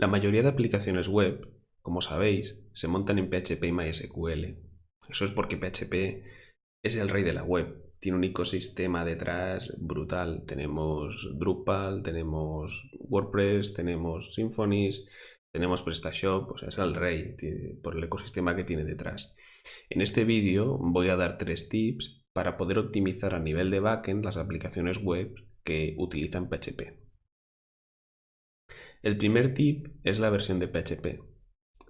La mayoría de aplicaciones web, como sabéis, se montan en PHP y MySQL. Eso es porque PHP es el rey de la web. Tiene un ecosistema detrás brutal. Tenemos Drupal, tenemos WordPress, tenemos Symfony, tenemos PrestaShop. O sea, es el rey por el ecosistema que tiene detrás. En este vídeo voy a dar 3 tips para poder optimizar a nivel de backend las aplicaciones web que utilizan PHP. El primer tip es la versión de PHP.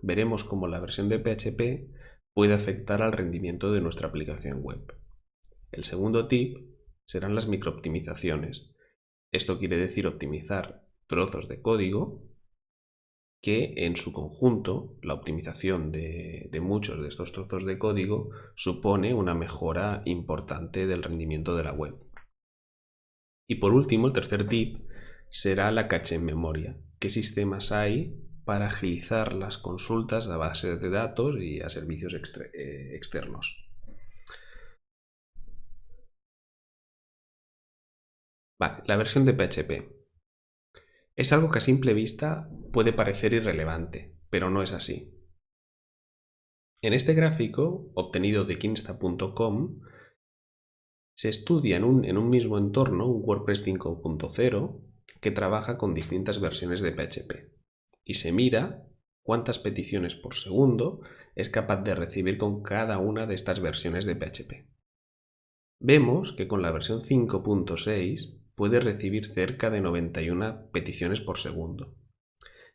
Veremos cómo la versión de PHP puede afectar al rendimiento de nuestra aplicación web. El segundo tip serán las microoptimizaciones. Esto quiere decir optimizar trozos de código que en su conjunto, la optimización de muchos de estos trozos de código supone una mejora importante del rendimiento de la web. Y por último, el tercer tip será la caché en memoria. ¿Qué sistemas hay para agilizar las consultas a bases de datos y a servicios externos? Vale, la versión de PHP. Es algo que a simple vista puede parecer irrelevante, pero no es así. En este gráfico, obtenido de kinsta.com, se estudia en un mismo entorno un WordPress 5.0 que trabaja con distintas versiones de PHP y se mira cuántas peticiones por segundo es capaz de recibir con cada una de estas versiones de PHP. Vemos que con la versión 5.6 puede recibir cerca de 91 peticiones por segundo.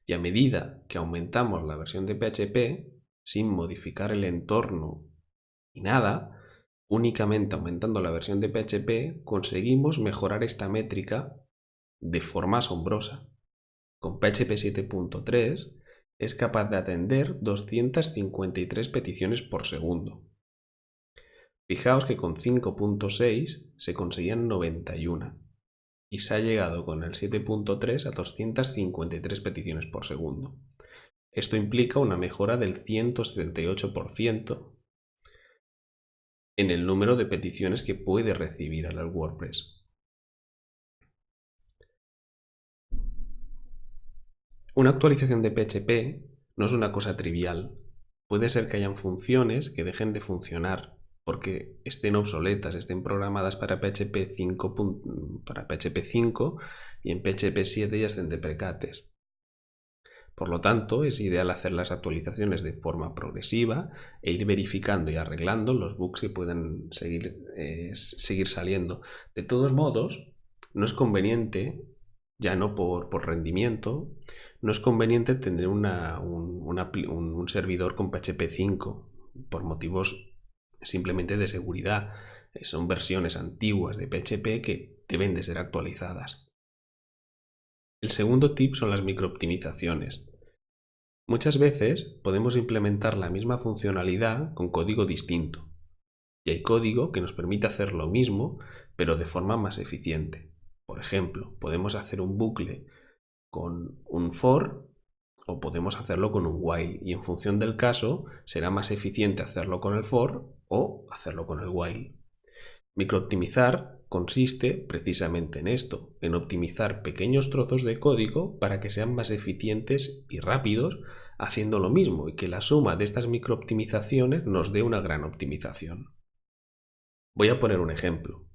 Y a medida que aumentamos la versión de PHP, sin modificar el entorno y nada, únicamente aumentando la versión de PHP, conseguimos mejorar esta métrica de forma asombrosa. Con PHP 7.3 es capaz de atender 253 peticiones por segundo. Fijaos que con 5.6 se conseguían 91 y se ha llegado con el 7.3 a 253 peticiones por segundo. Esto implica una mejora del 178% en el número de peticiones que puede recibir al WordPress. Una actualización de PHP no es una cosa trivial. Puede ser que hayan funciones que dejen de funcionar porque estén obsoletas, estén programadas para PHP 5 y en PHP 7 ya estén deprecates. Por lo tanto, es ideal hacer las actualizaciones de forma progresiva e ir verificando y arreglando los bugs que pueden seguir saliendo. De todos modos, no es conveniente, ya no por rendimiento, no es conveniente tener un servidor con PHP 5 por motivos simplemente de seguridad. Son versiones antiguas de PHP que deben de ser actualizadas. El segundo tip son las microoptimizaciones. Muchas veces podemos implementar la misma funcionalidad con código distinto. Y hay código que nos permite hacer lo mismo, pero de forma más eficiente. Por ejemplo, podemos hacer un bucle con un for o podemos hacerlo con un while, y en función del caso será más eficiente hacerlo con el for o hacerlo con el while. Microoptimizar consiste precisamente en esto, en optimizar pequeños trozos de código para que sean más eficientes y rápidos haciendo lo mismo y que la suma de estas microoptimizaciones nos dé una gran optimización. Voy a poner un ejemplo.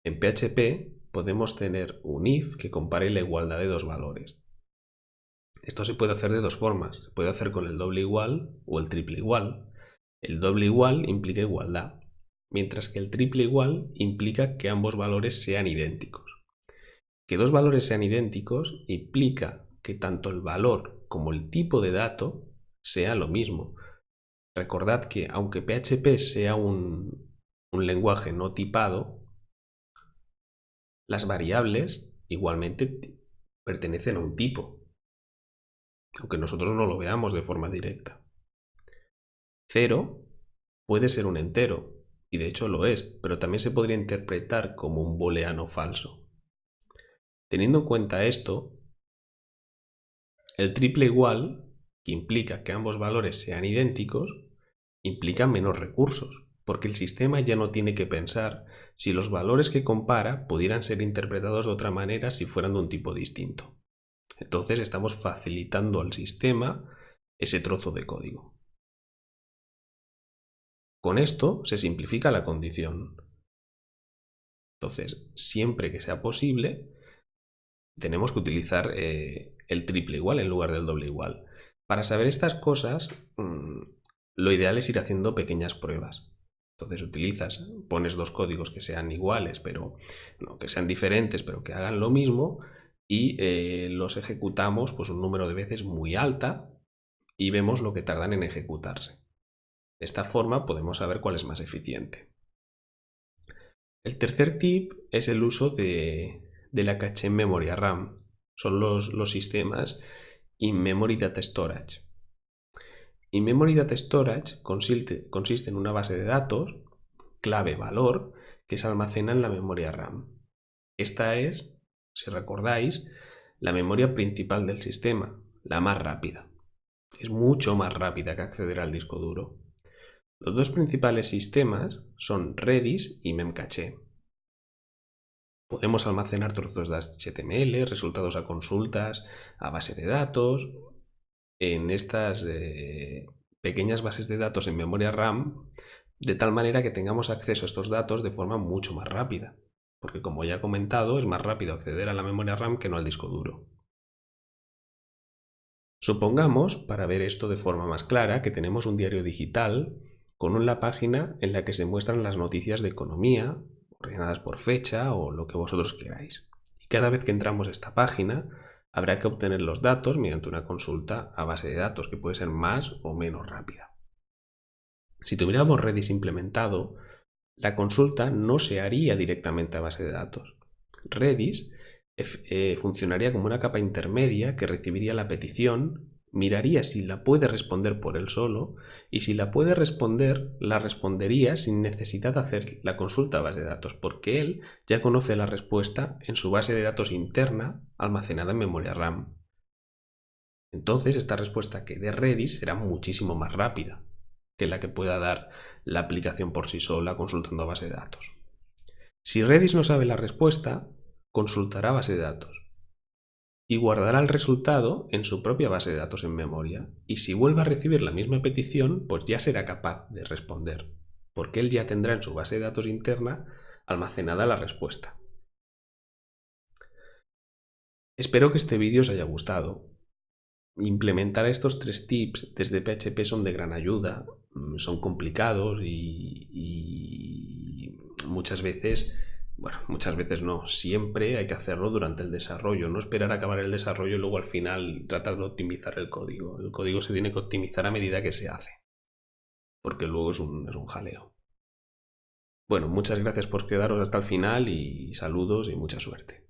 En PHP podemos tener un if que compare la igualdad de dos valores. Esto se puede hacer de dos formas. Se puede hacer con el doble igual o el triple igual. El doble igual implica igualdad, mientras que el triple igual implica que ambos valores sean idénticos. Que dos valores sean idénticos implica que tanto el valor como el tipo de dato sea lo mismo. Recordad que aunque PHP sea un lenguaje no tipado, las variables igualmente pertenecen a un tipo, aunque nosotros no lo veamos de forma directa. 0 puede ser un entero, y de hecho lo es, pero también se podría interpretar como un booleano falso. Teniendo en cuenta esto, el triple igual, que implica que ambos valores sean idénticos, implica menos recursos, porque el sistema ya no tiene que pensar si los valores que compara pudieran ser interpretados de otra manera si fueran de un tipo distinto. Entonces estamos facilitando al sistema ese trozo de código. Con esto se simplifica la condición. Entonces, siempre que sea posible, tenemos que utilizar el triple igual en lugar del doble igual. Para saber estas cosas, lo ideal es ir haciendo pequeñas pruebas. Entonces pones dos códigos que sean iguales, pero no, que sean diferentes, pero que hagan lo mismo, y los ejecutamos pues un número de veces muy alta y vemos lo que tardan en ejecutarse. De esta forma podemos saber cuál es más eficiente. El tercer tip es el uso de la caché en memoria RAM. Son los sistemas In-Memory Data Storage. In-Memory Data Storage consiste en una base de datos, clave-valor, que se almacena en la memoria RAM. Esta es, si recordáis, la memoria principal del sistema, la más rápida. Es mucho más rápida que acceder al disco duro. Los dos principales sistemas son Redis y Memcache. Podemos almacenar trozos de HTML, resultados a consultas, a base de datos. En estas pequeñas bases de datos en memoria RAM, de tal manera que tengamos acceso a estos datos de forma mucho más rápida. Porque como ya he comentado, es más rápido acceder a la memoria RAM que no al disco duro. Supongamos, para ver esto de forma más clara, que tenemos un diario digital con una página en la que se muestran las noticias de economía, ordenadas por fecha o lo que vosotros queráis. Y cada vez que entramos a esta página, habrá que obtener los datos mediante una consulta a base de datos, que puede ser más o menos rápida. Si tuviéramos Redis implementado, la consulta no se haría directamente a base de datos. Redis funcionaría como una capa intermedia que recibiría la petición, miraría si la puede responder por él solo, y si la puede responder, la respondería sin necesidad de hacer la consulta a base de datos, porque él ya conoce la respuesta en su base de datos interna almacenada en memoria RAM. Entonces esta respuesta que dé Redis será muchísimo más rápida que la que pueda dar la aplicación por sí sola consultando a base de datos. Si Redis no sabe la respuesta, consultará base de datos y guardará el resultado en su propia base de datos en memoria, y si vuelve a recibir la misma petición, pues ya será capaz de responder, porque él ya tendrá en su base de datos interna almacenada la respuesta. Espero que este vídeo os haya gustado. Implementar estos 3 tips desde PHP son de gran ayuda, son complicados y muchas veces no, siempre hay que hacerlo durante el desarrollo, no esperar a acabar el desarrollo y luego al final tratar de optimizar el código. El código se tiene que optimizar a medida que se hace, porque luego es un jaleo. Bueno, muchas gracias por quedaros hasta el final y saludos y mucha suerte.